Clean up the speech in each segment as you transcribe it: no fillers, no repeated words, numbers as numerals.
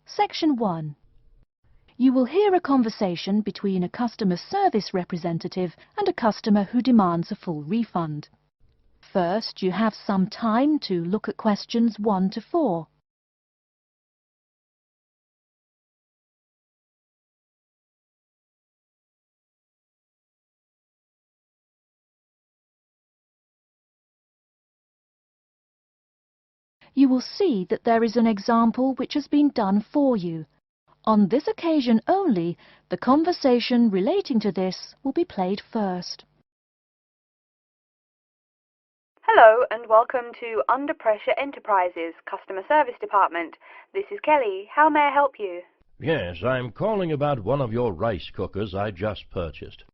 Section 1. You will hear a conversation between a customer service representative and a customer who demands a full refund. First, you have some time to look at questions 1 to 4. You will see that there is an example which has been done for you. On this occasion only, the conversation relating to this will be played first. Hello and welcome to Under Pressure Enterprises Customer Service Department. This is Kelly. How may I help you? Yes, I'm calling about one of your rice cookers I just purchased.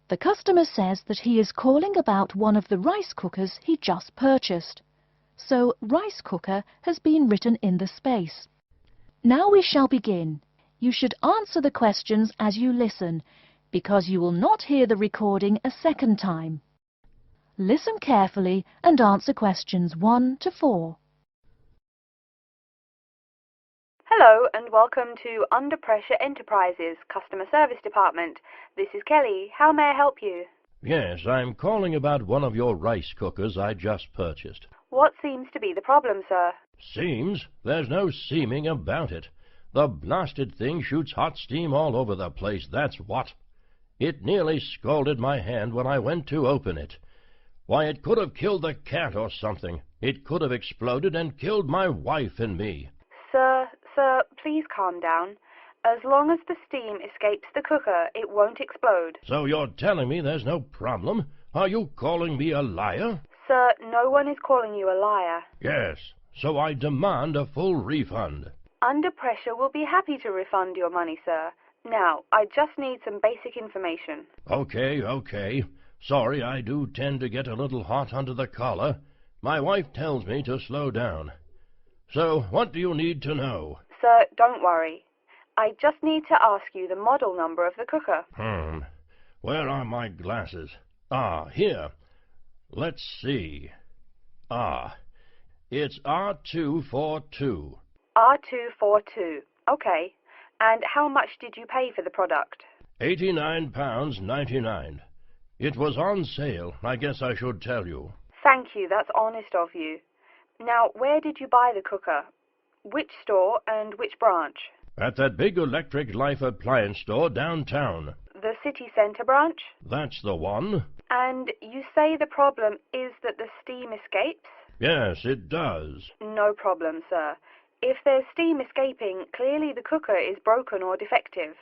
The customer says that he is calling about one of the rice cookers he just purchased. So, rice cooker has been written in the space. Now we shall begin. You should answer the questions as you listen, because you will not hear the recording a second time. Listen carefully and answer questions 1 to 4. Hello and welcome to Under Pressure Enterprises Customer Service Department. This is Kelly. How may I help you? Yes, I'm calling about one of your rice cookers I just purchased. What seems to be the problem, sir? Seems? There's no seeming about it. The blasted thing shoots hot steam all over the place, that's what. It nearly scalded my hand when I went to open it. Why, it could have killed the cat or something. It could have exploded and killed my wife and me. Sir, please calm down. As long as the steam escapes the cooker, it won't explode. So you're telling me there's no problem? Are you calling me a liar? Sir, no one is calling you a liar. Yes, so I demand a full refund. Under Pressure will be happy to refund your money, sir. Now, I just need some basic information. Okay. Sorry, I do tend to get a little hot under the collar. My wife tells me to slow down. So, what do you need to know? Sir, don't worry. I just need to ask you the model number of the cooker. Where are my glasses? Ah, here. Let's see. Ah, it's R242. R242. Okay. And how much did you pay for the product? £89.99. It was on sale, I guess I should tell you. Thank you, that's honest of you. Now, where did you buy the cooker? Which store and which branch? At that big Electric Life appliance store downtown. The city centre branch? That's the one. And you say the problem is that the steam escapes? Yes, it does. No problem, sir. If there's steam escaping, clearly the cooker is broken or defective.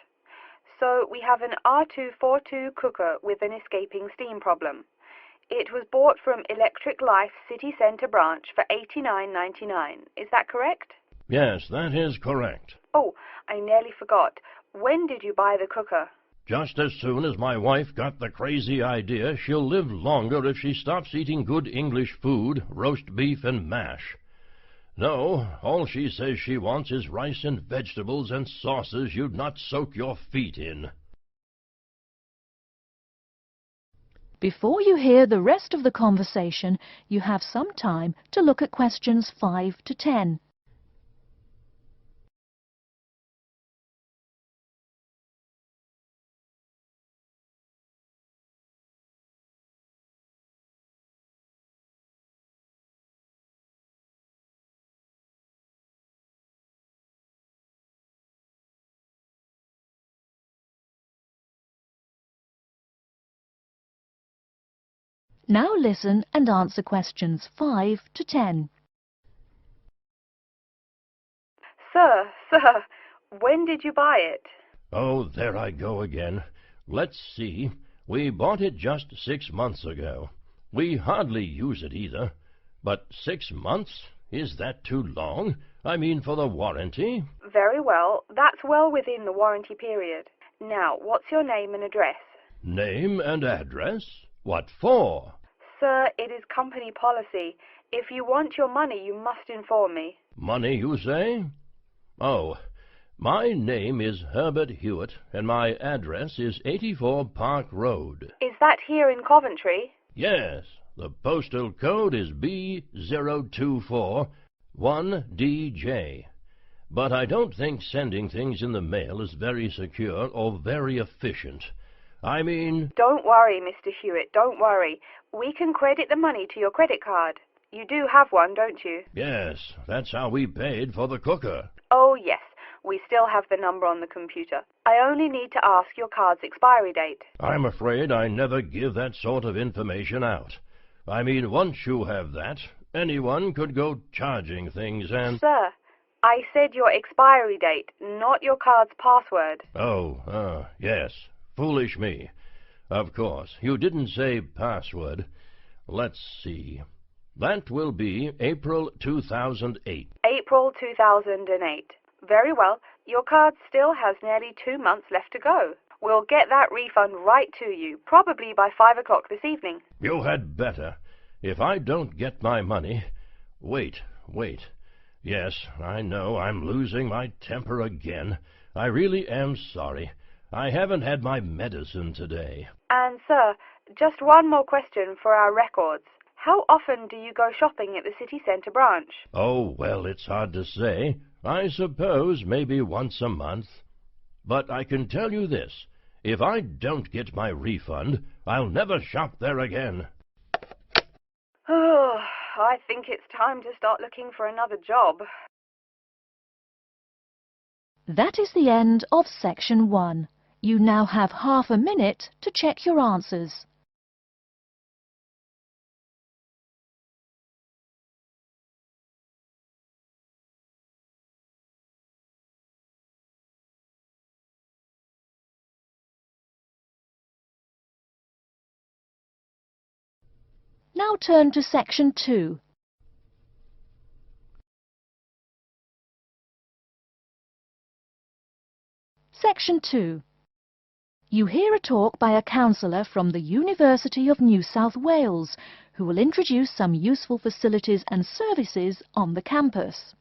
So we have an R242 cooker with an escaping steam problem. It was bought from Electric Life City Centre branch for $89.99. Is that correct? Yes, that is correct. Oh, I nearly forgot. When did you buy the cooker? Just as soon as my wife got the crazy idea she'll live longer if she stops eating good English food, roast beef and mash. No, all she says she wants is rice and vegetables and sauces you'd not soak your feet in. Before you hear the rest of the conversation, you have some time to look at questions 5 to 10. Now listen and answer questions 5 to 10. Sir, when did you buy it? Oh, there I go again. Let's see. We bought it just 6 months ago. We hardly use it either. But 6 months? Is that too long? I mean, for the warranty? Very well. That's well within the warranty period. Now, what's your name and address? Name and address? What for? Sir, it is company policy. If you want your money, you must inform me. Money, you say? Oh, my name is Herbert Hewitt, and my address is 84 Park Road. Is that here in Coventry? Yes, the postal code is B0241DJ. But I don't think sending things in the mail is very secure or very efficient. I mean... Don't worry, Mr. Hewitt, don't worry. We can credit the money to your credit card. You do have one, don't you? Yes, that's how we paid for the cooker. Oh, yes. We still have the number on the computer. I only need to ask your card's expiry date. I'm afraid I never give that sort of information out. I mean, once you have that, anyone could go charging things and... Sir, I said your expiry date, not your card's password. Oh, yes. Foolish me. Of course, you didn't say password. Let's see. That will be April 2008. April 2008. Very well. Your card still has nearly 2 months left to go. We'll get that refund right to you, probably by 5 o'clock this evening. You had better. If I don't get my money... Wait. Yes, I know I'm losing my temper again. I really am sorry. I haven't had my medicine today. And, sir, just one more question for our records. How often do you go shopping at the city centre branch? Oh, well, it's hard to say. I suppose maybe once a month. But I can tell you this. If I don't get my refund, I'll never shop there again. Oh, I think it's time to start looking for another job. That is the end of section 1. You now have half a minute to check your answers. Now turn to section 2. Section 2. You hear a talk by a counsellor from the University of New South Wales, who will introduce some useful facilities and services on the campus.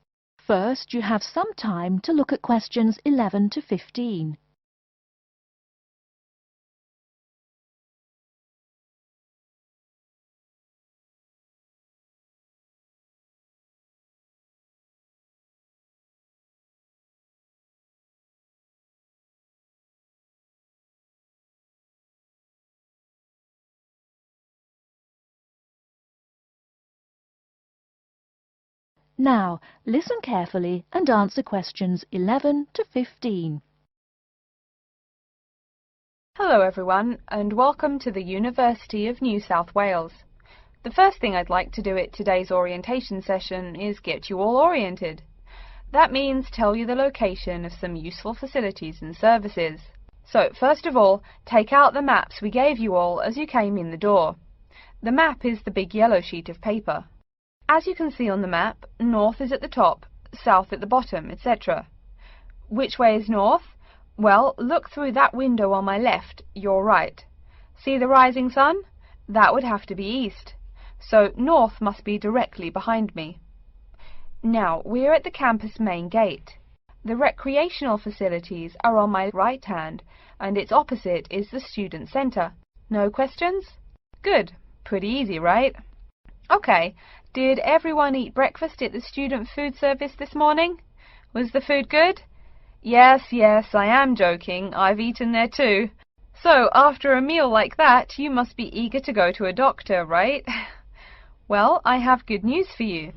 First, you have some time to look at questions 11 to 15. Now, listen carefully and answer questions 11 to 15. Hello everyone, and welcome to the University of New South Wales. The first thing I'd like to do at today's orientation session is get you all oriented. That means tell you the location of some useful facilities and services. So, first of all, take out the maps we gave you all as you came in the door. The map is the big yellow sheet of paper. As you can see on the map, north is at the top, south at the bottom, etc. Which way is north? Well, look through that window on my left, your right. See the rising sun? That would have to be east. So north must be directly behind me. Now, we're at the campus main gate. The recreational facilities are on my right hand, and its opposite is the student centre. No questions? Good. Pretty easy, right? Okay. Did everyone eat breakfast at the student food service this morning? Was the food good? Yes, I am joking. I've eaten there too. So, after a meal like that, you must be eager to go to a doctor, right? Well, I have good news for you.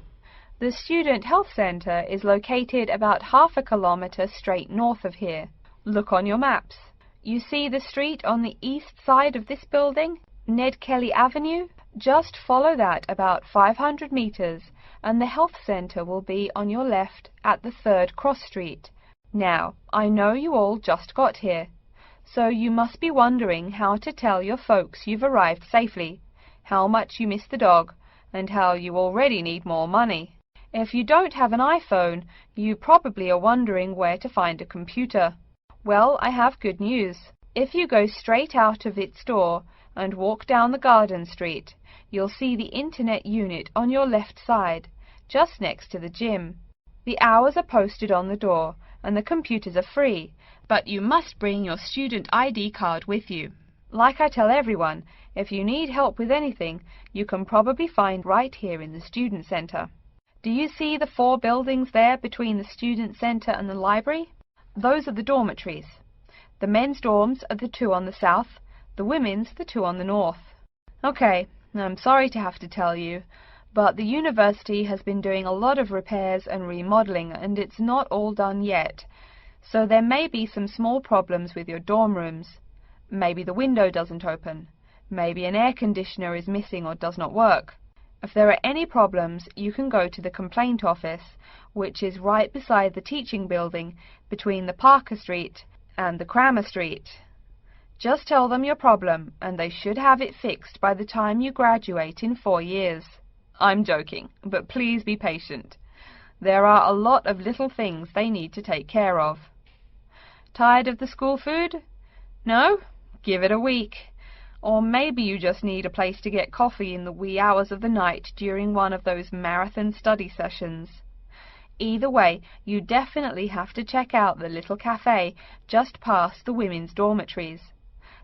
The Student Health Centre is located about half a kilometre straight north of here. Look on your maps. You see the street on the east side of this building? Ned Kelly Avenue? Just follow that about 500 metres and the health centre will be on your left at the 3rd cross street. Now, I know you all just got here, so you must be wondering how to tell your folks you've arrived safely, how much you miss the dog, and how you already need more money. If you don't have an iPhone, you probably are wondering where to find a computer. Well, I have good news. If you go straight out of its door and walk down the garden street, you'll see the internet unit on your left side, just next to the gym. The hours are posted on the door and the computers are free, but you must bring your student ID card with you. Like I tell everyone, if you need help with anything, you can probably find right here in the Student Center. Do you see the 4 buildings there between the Student Center and the library? Those are the dormitories. The men's dorms are the 2 on the south, the women's the 2 on the north. Okay, I'm sorry to have to tell you, but the university has been doing a lot of repairs and remodeling and it's not all done yet. So there may be some small problems with your dorm rooms. Maybe the window doesn't open. Maybe an air conditioner is missing or does not work. If there are any problems, you can go to the complaint office, which is right beside the teaching building between the Parker Street and the Cramer Street. Just tell them your problem and they should have it fixed by the time you graduate in 4 years. I'm joking, but please be patient. There are a lot of little things they need to take care of. Tired of the school food? No? Give it a week. Or maybe you just need a place to get coffee in the wee hours of the night during one of those marathon study sessions. Either way, you definitely have to check out the little cafe just past the women's dormitories.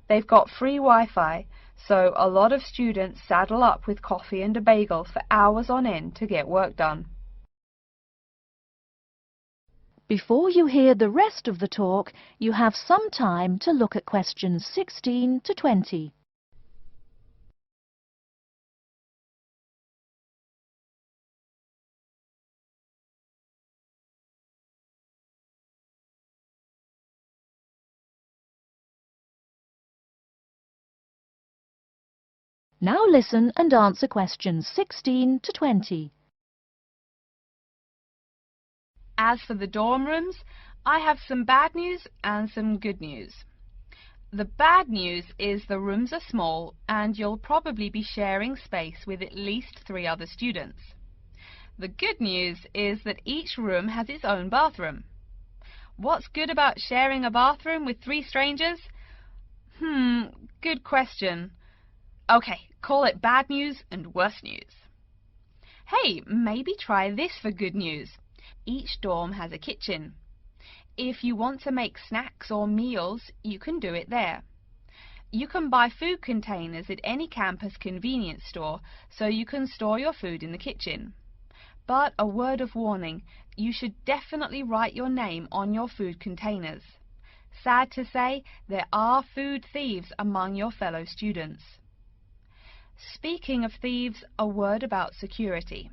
They've got free Wi-Fi, so a lot of students saddle up with coffee and a bagel for hours on end to get work done. Before you hear the rest of the talk, you have some time to look at questions 16 to 20. Now listen and answer questions 16 to 20. As for the dorm rooms, I have some bad news and some good news. The bad news is the rooms are small and you'll probably be sharing space with at least 3 other students. The good news is that each room has its own bathroom. What's good about sharing a bathroom with 3 strangers? Good question. Okay, call it bad news and worse news. Hey, maybe try this for good news. Each dorm has a kitchen. If you want to make snacks or meals, you can do it there. You can buy food containers at any campus convenience store, so you can store your food in the kitchen. But a word of warning, you should definitely write your name on your food containers. Sad to say, there are food thieves among your fellow students. Speaking of thieves, a word about security.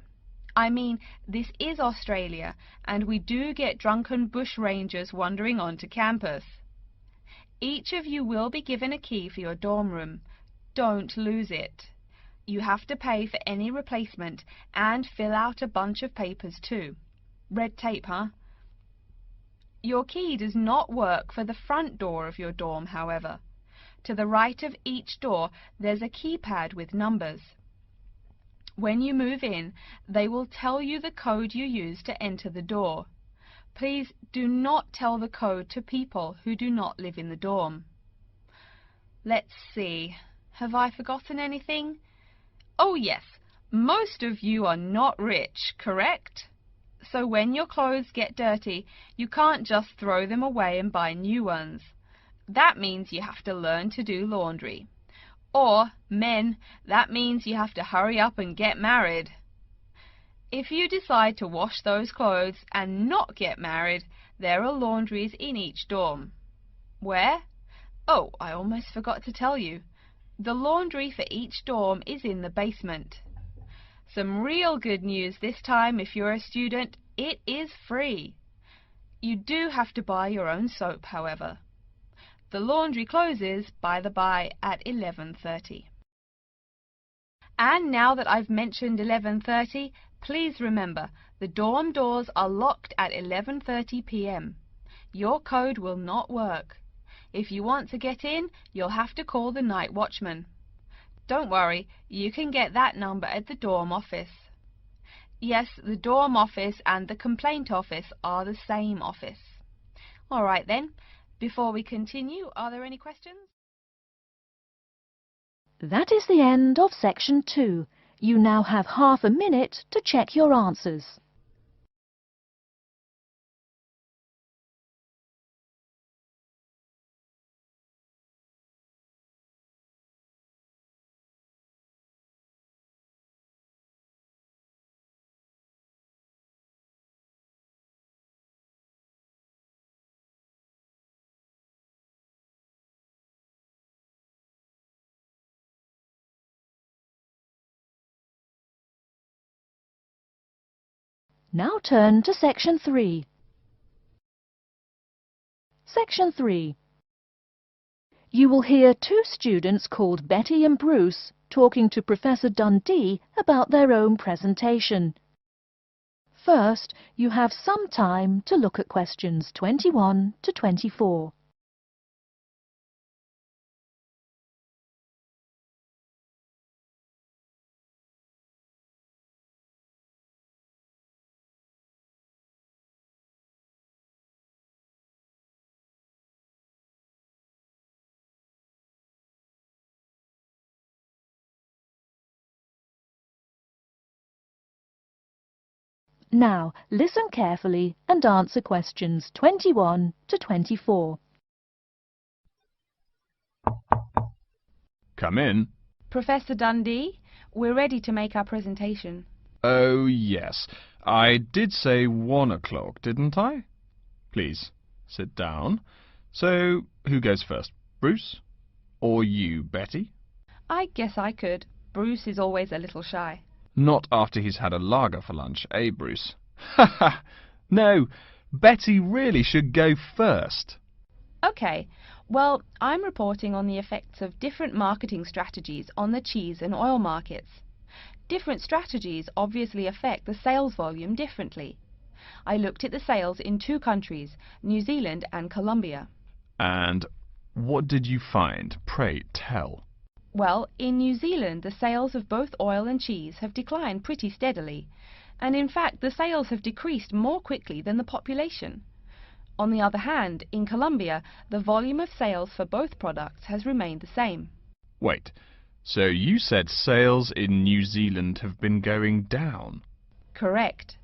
I mean, this is Australia, and we do get drunken bushrangers wandering onto campus. Each of you will be given a key for your dorm room. Don't lose it. You have to pay for any replacement and fill out a bunch of papers too. Red tape, huh? Your key does not work for the front door of your dorm, however. To the right of each door, there's a keypad with numbers. When you move in, they will tell you the code you use to enter the door. Please do not tell the code to people who do not live in the dorm. Let's see, have I forgotten anything? Oh yes, most of you are not rich, correct? So when your clothes get dirty, you can't just throw them away and buy new ones. That means you have to learn to do laundry. Or, men, that means you have to hurry up and get married. If you decide to wash those clothes and not get married, there are laundries in each dorm. Where? Oh, I almost forgot to tell you. The laundry for each dorm is in the basement. Some real good news this time if you're a student, it is free. You do have to buy your own soap, however. The laundry closes, by the by, at 11:30. And now that I've mentioned 11:30, please remember, the dorm doors are locked at 11:30 p.m. Your code will not work. If you want to get in, you'll have to call the night watchman. Don't worry, you can get that number at the dorm office. Yes, the dorm office and the complaint office are the same office. All right then. Before we continue, are there any questions? That is the end of section 2. You now have half a minute to check your answers. Now turn to Section 3. Section 3. You will hear two students called Betty and Bruce talking to Professor Dundee about their own presentation. First, you have some time to look at questions 21 to 24. Now, listen carefully and answer questions 21 to 24. Come in. Professor Dundee, we're ready to make our presentation. Oh, yes. I did say 1 o'clock, didn't I? Please, sit down. So, who goes first? Bruce? Or you, Betty? I guess I could. Bruce is always a little shy. Not after he's had a lager for lunch, eh, Bruce? Ha ha! No, Betty really should go first. Okay, well, I'm reporting on the effects of different marketing strategies on the cheese and oil markets. Different strategies obviously affect the sales volume differently. I looked at the sales in 2 countries, New Zealand and Colombia. And what did you find? Pray tell. Well, in New Zealand, the sales of both oil and cheese have declined pretty steadily, and in fact the sales have decreased more quickly than the population. On the other hand, in Colombia, the volume of sales for both products has remained the same. Wait, so you said sales in New Zealand have been going down? Correct.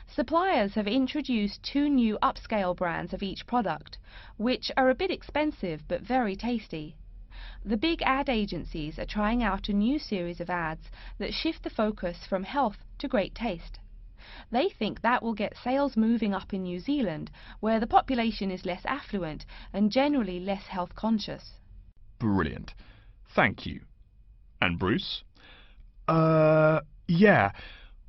Suppliers have introduced 2 new upscale brands of each product, which are a bit expensive but very tasty. The big ad agencies are trying out a new series of ads that shift the focus from health to great taste. They think that will get sales moving up in New Zealand, where the population is less affluent and generally less health conscious. Brilliant. Thank you. And Bruce? Yeah.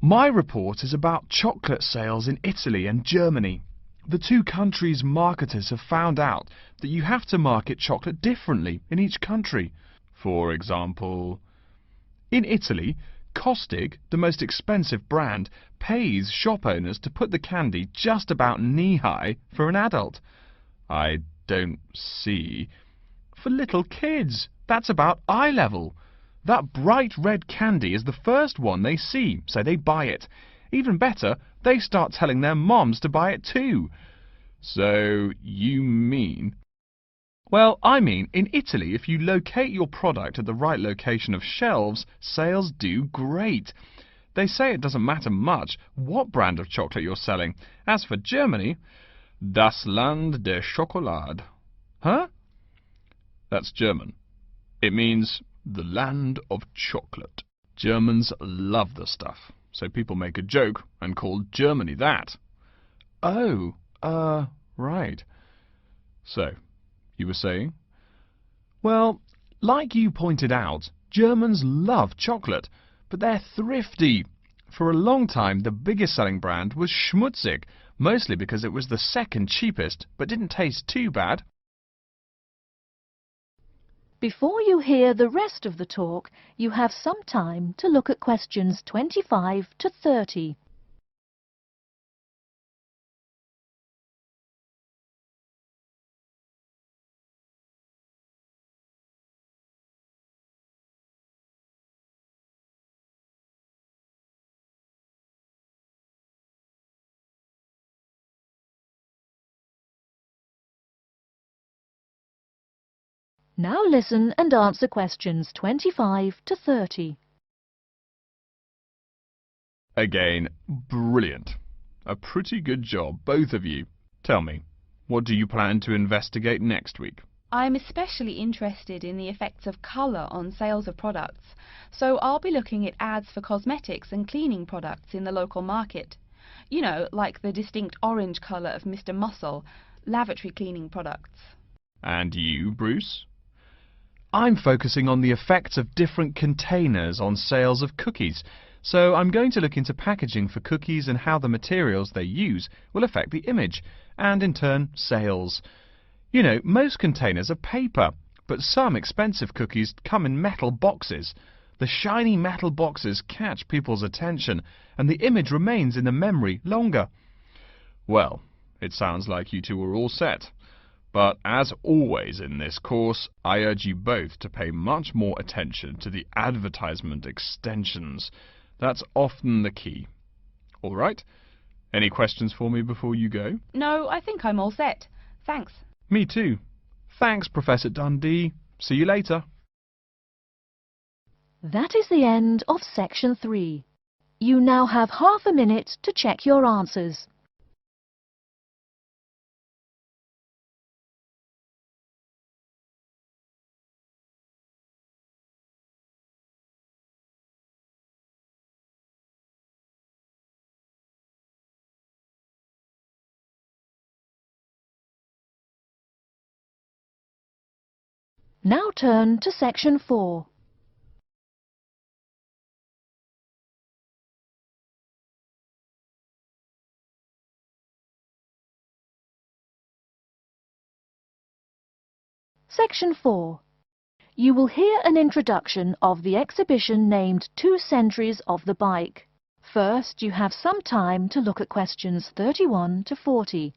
My report is about chocolate sales in Italy and Germany. The 2 countries' marketers have found out that you have to market chocolate differently in each country. For example, in Italy, Kostig, the most expensive brand, pays shop owners to put the candy just about knee-high for an adult. I don't see. For little kids, that's about eye level. That bright red candy is the first one they see, so they buy it. Even better, they start telling their moms to buy it too. So, you mean... Well, I mean, in Italy, if you locate your product at the right location of shelves, sales do great. They say it doesn't matter much what brand of chocolate you're selling. As for Germany, das Land der Schokolade. Huh? That's German. It means the land of chocolate. Germans love the stuff, so people make a joke and call Germany that. Oh, right. So, you were saying? Well, like you pointed out, Germans love chocolate, but they're thrifty. For a long time, the biggest selling brand was Schmutzig, mostly because it was the second cheapest, but didn't taste too bad. Before you hear the rest of the talk, you have some time to look at questions 25 to 30. Now listen and answer questions 25 to 30. Again, brilliant. A pretty good job, both of you. Tell me, what do you plan to investigate next week? I'm especially interested in the effects of colour on sales of products, so I'll be looking at ads for cosmetics and cleaning products in the local market. You know, like the distinct orange colour of Mr. Muscle, lavatory cleaning products. And you, Bruce? I'm focusing on the effects of different containers on sales of cookies. So I'm going to look into packaging for cookies and how the materials they use will affect the image, and in turn, sales. You know, most containers are paper, but some expensive cookies come in metal boxes. The shiny metal boxes catch people's attention, and the image remains in the memory longer. Well, it sounds like you two are all set. But as always in this course, I urge you both to pay much more attention to the advertisement extensions. That's often the key. All right? Any questions for me before you go? No, I think I'm all set. Thanks. Me too. Thanks, Professor Dundee. See you later. That is the end of Section 3. You now have half a minute to check your answers. Now turn to Section 4. Section 4. You will hear an introduction of the exhibition named 2 Centuries of the Bike. First, you have some time to look at questions 31 to 40.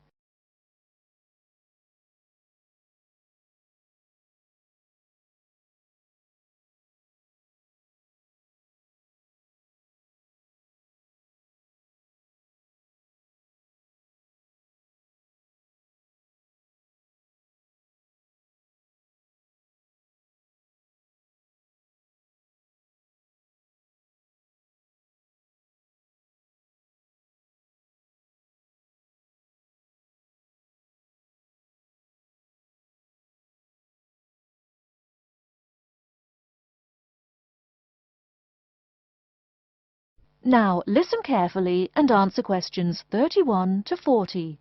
Now listen carefully and answer questions 31 to 40.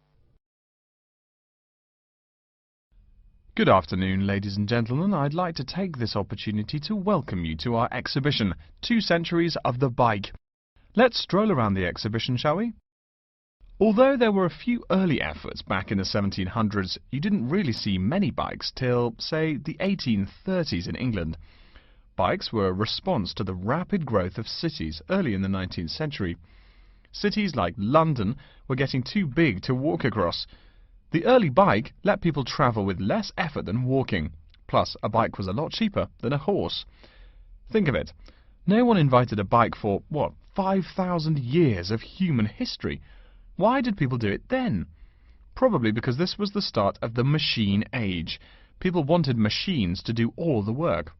Good afternoon, ladies and gentlemen. I'd like to take this opportunity to welcome you to our exhibition, 2 Centuries of the Bike. Let's stroll around the exhibition, shall we? Although there were a few early efforts back in the 1700s, you didn't really see many bikes till, say, the 1830s in England. Bikes were a response to the rapid growth of cities early in the 19th century. Cities like London were getting too big to walk across. The early bike let people travel with less effort than walking. Plus, a bike was a lot cheaper than a horse. Think of it. No one invented a bike for, 5,000 years of human history. Why did people do it then? Probably because this was the start of the machine age. People wanted machines to do all the work.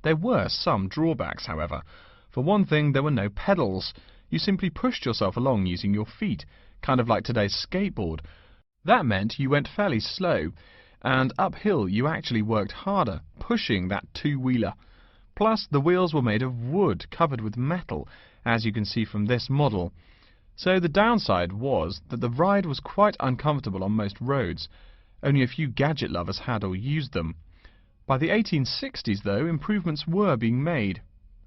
There were some drawbacks, however. For one thing, there were no pedals. You simply pushed yourself along using your feet, kind of like today's skateboard. That meant you went fairly slow, and uphill you actually worked harder, pushing that two-wheeler. Plus, the wheels were made of wood covered with metal, as you can see from this model. So the downside was that the ride was quite uncomfortable on most roads. Only a few gadget lovers had or used them. By the 1860s, though, improvements were being made.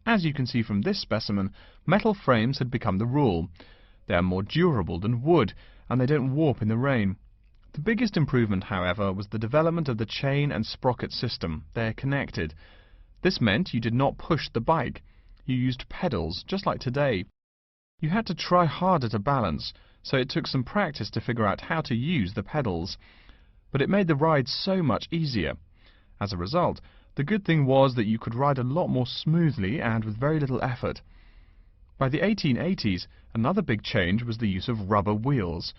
As you can see from this specimen, metal frames had become the rule. They are more durable than wood, and they don't warp in the rain. The biggest improvement, however, was the development of the chain and sprocket system. They are connected. This meant you did not push the bike. You used pedals, just like today. You had to try harder to balance, so it took some practice to figure out how to use the pedals. But it made the ride so much easier. As a result, the good thing was that you could ride a lot more smoothly and with very little effort. By the 1880s, another big change was the use of rubber wheels.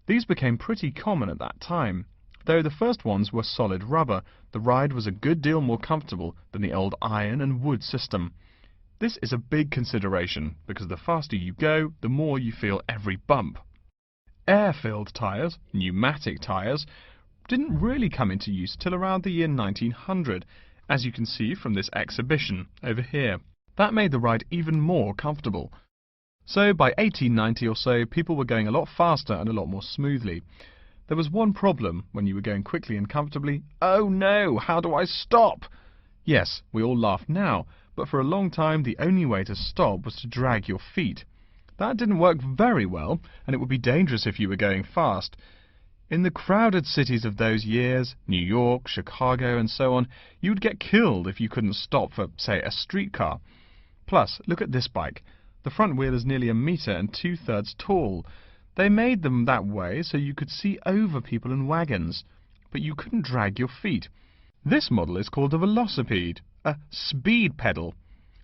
These became pretty common at that time. Though the first ones were solid rubber, the ride was a good deal more comfortable than the old iron and wood system. This is a big consideration, because the faster you go, the more you feel every bump. Air-filled tyres, pneumatic tyres, didn't really come into use till around the year 1900, as you can see from this exhibition over here. That made the ride even more comfortable. So by 1890 or so, people were going a lot faster and a lot more smoothly. There was one problem when you were going quickly and comfortably. Oh no, how do I stop? Yes, we all laugh now, but for a long time the only way to stop was to drag your feet. That didn't work very well, and it would be dangerous if you were going fast. In the crowded cities of those years, New York, Chicago, and so on, you would get killed if you couldn't stop for, say, a streetcar. Plus, look at this bike. The front wheel is nearly 1 meter and 2/3 tall. They made them that way so you could see over people and wagons, but you couldn't drag your feet. This model is called a velocipede, a speed pedal.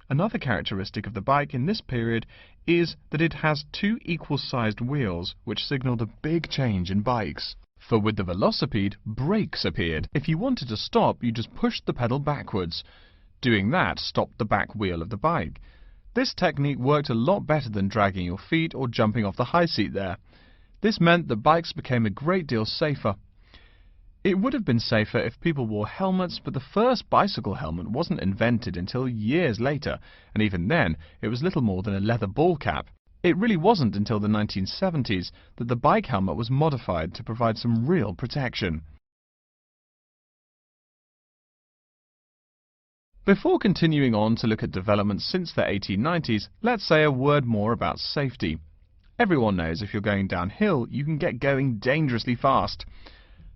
Another characteristic of the bike in this period is that it has 2 equal-sized wheels, which signalled a big change in bikes. For with the velocipede, brakes appeared. If you wanted to stop, you just pushed the pedal backwards. Doing that stopped the back wheel of the bike. This technique worked a lot better than dragging your feet or jumping off the high seat there. This meant that bikes became a great deal safer. It would have been safer if people wore helmets, but the first bicycle helmet wasn't invented until years later, and even then it was little more than a leather ball cap. It really wasn't until the 1970s that the bike helmet was modified to provide some real protection. Before continuing on to look at developments since the 1890s, let's say a word more about safety. Everyone knows if you're going downhill, you can get going dangerously fast.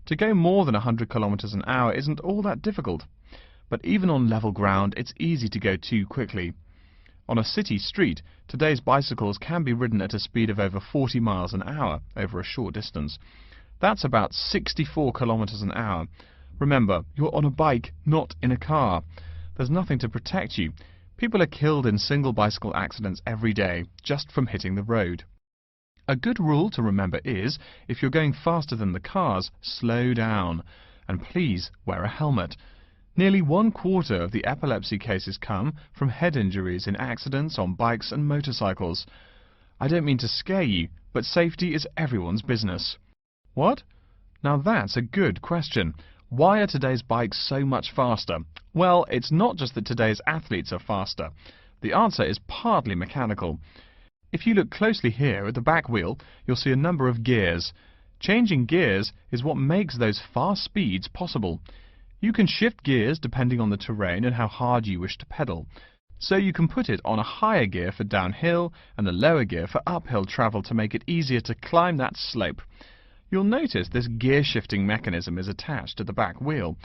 To go more than 100 kilometers an hour isn't all that difficult, but even on level ground it's easy to go too quickly. On a city street, today's bicycles can be ridden at a speed of over 40 miles an hour over a short distance. That's about 64 kilometers an hour. Remember, you're on a bike, not in a car. There's nothing to protect you. People are killed in single bicycle accidents every day, just from hitting the road. A good rule to remember is, if you're going faster than the cars, slow down. And please wear a helmet. Nearly 1/4 of the epilepsy cases come from head injuries in accidents on bikes and motorcycles. I don't mean to scare you, but safety is everyone's business. What? Now that's a good question. Why are today's bikes so much faster? Well, it's not just that today's athletes are faster. The answer is partly mechanical. If you look closely here at the back wheel, you'll see a number of gears. Changing gears is what makes those fast speeds possible. You can shift gears depending on the terrain and how hard you wish to pedal. So you can put it on a higher gear for downhill and a lower gear for uphill travel to make it easier to climb that slope. You'll notice this gear shifting mechanism is attached to the back wheel,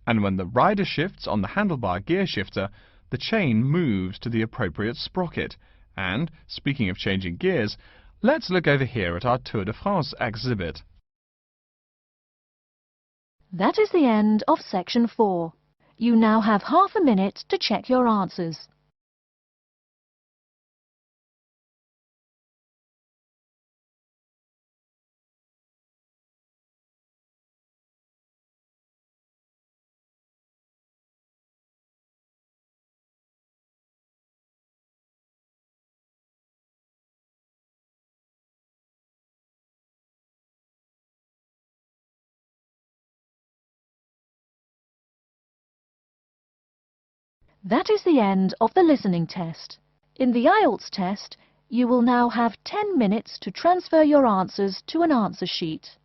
and when the rider shifts on the handlebar gear shifter, the chain moves to the appropriate sprocket. And, speaking of changing gears, let's look over here at our Tour de France exhibit. That is the end of section 4. You now have half a minute to check your answers. That is the end of the listening test. In the IELTS test, you will now have 10 minutes to transfer your answers to an answer sheet.